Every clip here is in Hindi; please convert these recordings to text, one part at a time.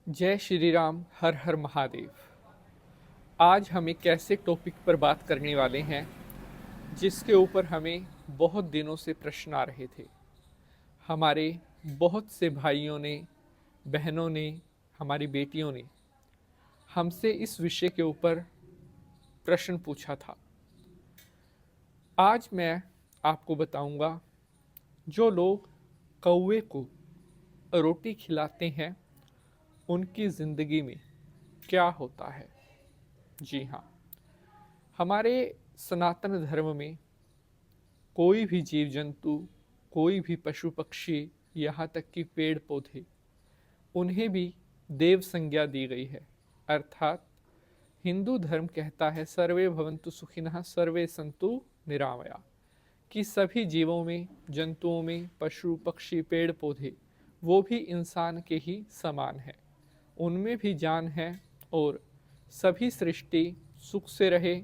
जय श्री राम, हर हर महादेव। आज हम एक ऐसे टॉपिक पर बात करने वाले हैं जिसके ऊपर हमें बहुत दिनों से प्रश्न आ रहे थे। हमारे बहुत से भाइयों ने, बहनों ने, हमारी बेटियों ने हमसे इस विषय के ऊपर प्रश्न पूछा था। आज मैं आपको बताऊंगा, जो लोग कौवे को रोटी खिलाते हैं उनकी ज़िंदगी में क्या होता है। जी हाँ, हमारे सनातन धर्म में कोई भी जीव जंतु, कोई भी पशु पक्षी, यहाँ तक कि पेड़ पौधे, उन्हें भी देव संज्ञा दी गई है। अर्थात हिंदू धर्म कहता है सर्वे भवन्तु सुखिनः सर्वे सन्तु निरामया, कि सभी जीवों में, जंतुओं में, पशु पक्षी पेड़ पौधे, वो भी इंसान के ही समान है, उनमें भी जान है और सभी सृष्टि सुख से रहे,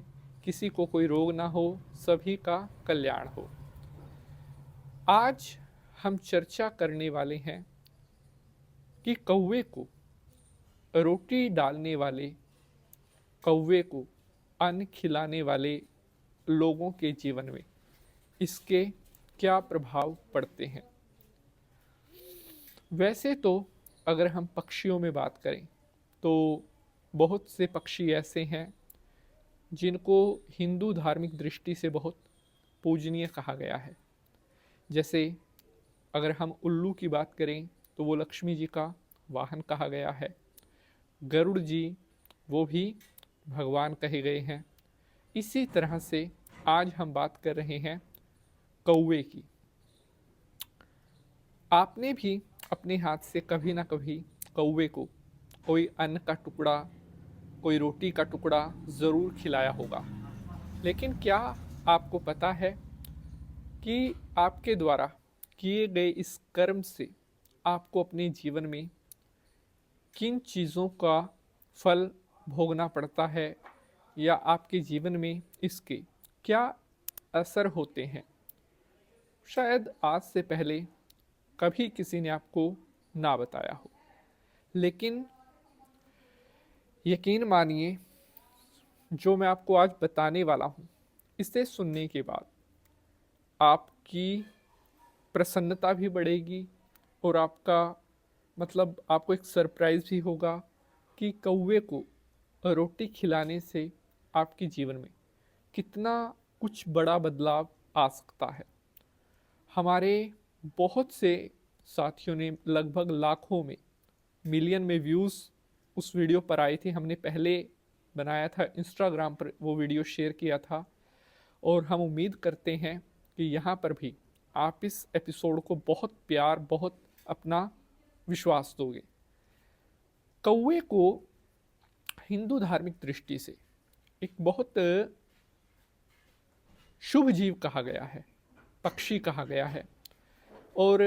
किसी को कोई रोग ना हो, सभी का कल्याण हो। आज हम चर्चा करने वाले हैं कि कौवे को रोटी डालने वाले, कौवे को अन्न खिलाने वाले लोगों के जीवन में इसके क्या प्रभाव पड़ते हैं। वैसे तो अगर हम पक्षियों में बात करें तो बहुत से पक्षी ऐसे हैं जिनको हिंदू धार्मिक दृष्टि से बहुत पूजनीय कहा गया है। जैसे अगर हम उल्लू की बात करें तो वो लक्ष्मी जी का वाहन कहा गया है। गरुड़ जी, वो भी भगवान कहे गए हैं। इसी तरह से आज हम बात कर रहे हैं कौवे की। आपने भी अपने हाथ से कभी ना कभी कौवे को कोई अन्न का टुकड़ा, कोई रोटी का टुकड़ा ज़रूर खिलाया होगा। लेकिन क्या आपको पता है कि आपके द्वारा किए गए इस कर्म से आपको अपने जीवन में किन चीज़ों का फल भोगना पड़ता है, या आपके जीवन में इसके क्या असर होते हैं। शायद आज से पहले कभी किसी ने आपको ना बताया हो, लेकिन यकीन मानिए, जो मैं आपको आज बताने वाला हूँ, इसे सुनने के बाद आपकी प्रसन्नता भी बढ़ेगी और आपका आपको एक सरप्राइज़ भी होगा कि कौवे को रोटी खिलाने से आपके जीवन में कितना कुछ बड़ा बदलाव आ सकता है। हमारे बहुत से साथियों ने, लगभग लाखों में, मिलियन में व्यूज़ उस वीडियो पर आए थे। हमने पहले बनाया था, इंस्टाग्राम पर वो वीडियो शेयर किया था, और हम उम्मीद करते हैं कि यहाँ पर भी आप इस एपिसोड को बहुत प्यार, बहुत अपना विश्वास दोगे। कौवे को हिंदू धार्मिक दृष्टि से एक बहुत शुभ जीव कहा गया है, पक्षी कहा गया है, और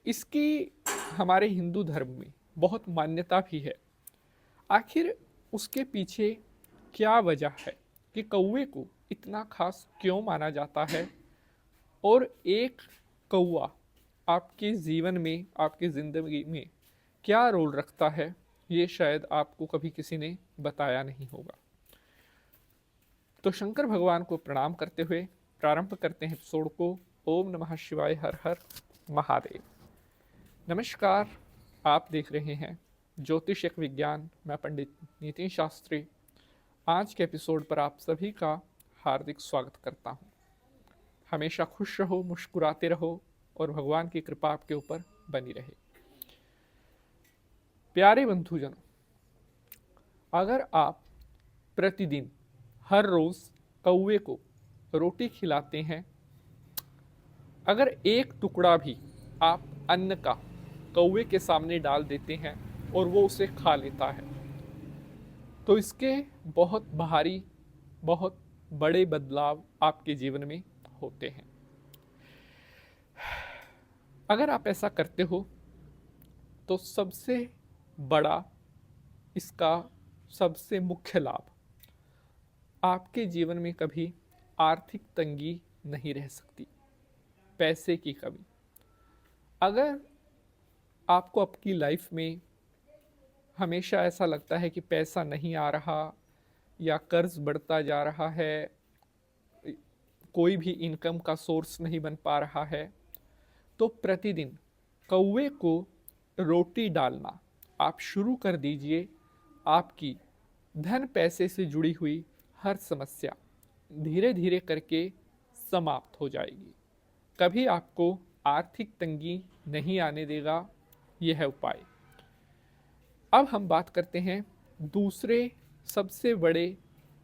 इसकी हमारे हिंदू धर्म में बहुत मान्यता भी है। आखिर उसके पीछे क्या वजह है कि कौवे को इतना खास क्यों माना जाता है, और एक कौवा आपके जीवन में, आपकी ज़िंदगी में क्या रोल रखता है, ये शायद आपको कभी किसी ने बताया नहीं होगा। तो शंकर भगवान को प्रणाम करते हुए प्रारंभ करते हैं एपिसोड को। ओम नमः शिवाय, हर हर महादेव। नमस्कार, आप देख रहे हैं ज्योतिष एक विज्ञान। मैं पंडित नितिन शास्त्री आज के एपिसोड पर आप सभी का हार्दिक स्वागत करता हूँ। हमेशा खुश रहो, मुस्कुराते रहो, और भगवान की कृपा आपके ऊपर बनी रहे। प्यारे बंधुजनों, अगर आप प्रतिदिन, हर रोज़ कौवे को रोटी खिलाते हैं, अगर एक टुकड़ा भी आप अन्न का कौवे के सामने डाल देते हैं और वो उसे खा लेता है, तो इसके बहुत भारी, बहुत बड़े बदलाव आपके जीवन में होते हैं। अगर आप ऐसा करते हो तो सबसे बड़ा, इसका सबसे मुख्य लाभ, आपके जीवन में कभी आर्थिक तंगी नहीं रह सकती, पैसे की कमी। अगर आपको आपकी लाइफ में हमेशा ऐसा लगता है कि पैसा नहीं आ रहा या कर्ज बढ़ता जा रहा है, कोई भी इनकम का सोर्स नहीं बन पा रहा है, तो प्रतिदिन कौवे को रोटी डालना आप शुरू कर दीजिए। आपकी धन पैसे से जुड़ी हुई हर समस्या धीरे धीरे करके समाप्त हो जाएगी। कभी आपको आर्थिक तंगी नहीं आने देगा यह उपाय। अब हम बात करते हैं दूसरे सबसे बड़े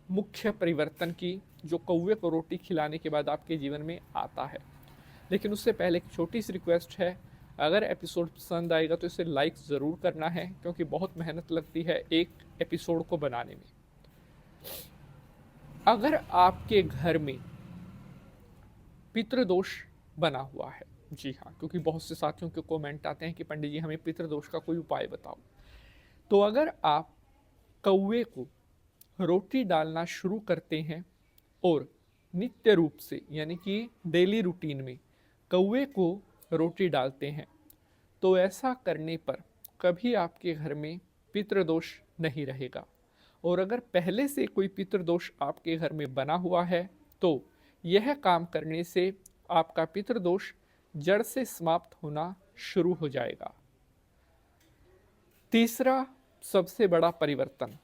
मुख्य परिवर्तन की, जो कौवे को रोटी खिलाने के बाद आपके जीवन में आता है। लेकिन उससे पहले एक छोटी सी रिक्वेस्ट है, अगर एपिसोड पसंद आएगा तो इसे लाइक ज़रूर करना है, क्योंकि बहुत मेहनत लगती है एक एपिसोड को बनाने में। अगर आपके घर में पितृदोष बना हुआ है, जी हाँ, क्योंकि बहुत से साथियों के कमेंट आते हैं कि पंडित जी हमें पितृदोष का कोई उपाय बताओ, तो अगर आप कौवे को रोटी डालना शुरू करते हैं और नित्य रूप से यानी कि डेली रूटीन में कौवे को रोटी डालते हैं, तो ऐसा करने पर कभी आपके घर में पितृदोष नहीं रहेगा। और अगर पहले से कोई पितृदोष आपके घर में बना हुआ है तो यह काम करने से आपका पितृदोष जड़ से समाप्त होना शुरू हो जाएगा। तीसरा सबसे बड़ा परिवर्तन,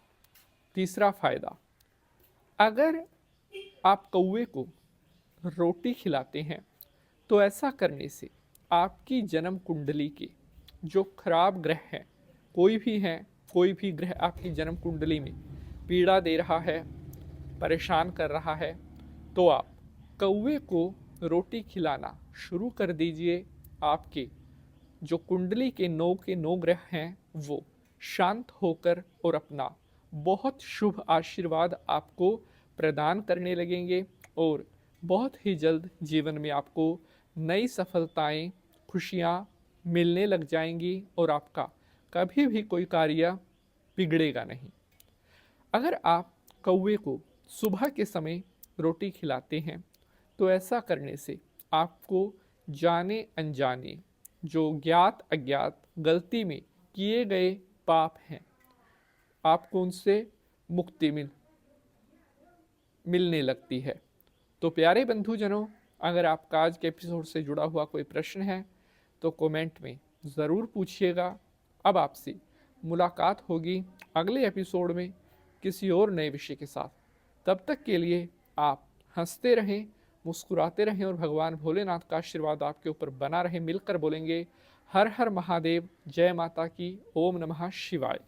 तीसरा फायदा, अगर आप कौवे को रोटी खिलाते हैं तो ऐसा करने से आपकी जन्म कुंडली के जो खराब ग्रह हैं, कोई भी ग्रह आपकी जन्म कुंडली में पीड़ा दे रहा है, परेशान कर रहा है, तो आप कौवे को रोटी खिलाना शुरू कर दीजिए। आपके जो कुंडली के 9 ग्रह हैं वो शांत होकर और अपना बहुत शुभ आशीर्वाद आपको प्रदान करने लगेंगे और बहुत ही जल्द जीवन में आपको नई सफलताएं, खुशियां मिलने लग जाएंगी और आपका कभी भी कोई कार्य बिगड़ेगा नहीं। अगर आप कौवे को सुबह के समय रोटी खिलाते हैं तो ऐसा करने से आपको जाने अनजाने जो ज्ञात अज्ञात गलती में किए गए पाप हैं, आपको उनसे मुक्ति मिलने लगती है। तो प्यारे बंधुजनों, अगर आपका आज के एपिसोड से जुड़ा हुआ कोई प्रश्न है तो कमेंट में ज़रूर पूछिएगा। अब आपसे मुलाकात होगी अगले एपिसोड में किसी और नए विषय के साथ। तब तक के लिए आप हंसते रहें, मुस्कुराते रहें और भगवान भोलेनाथ का आशीर्वाद आपके ऊपर बना रहे। मिलकर बोलेंगे हर हर महादेव, जय माता की, ओम नमः शिवाय।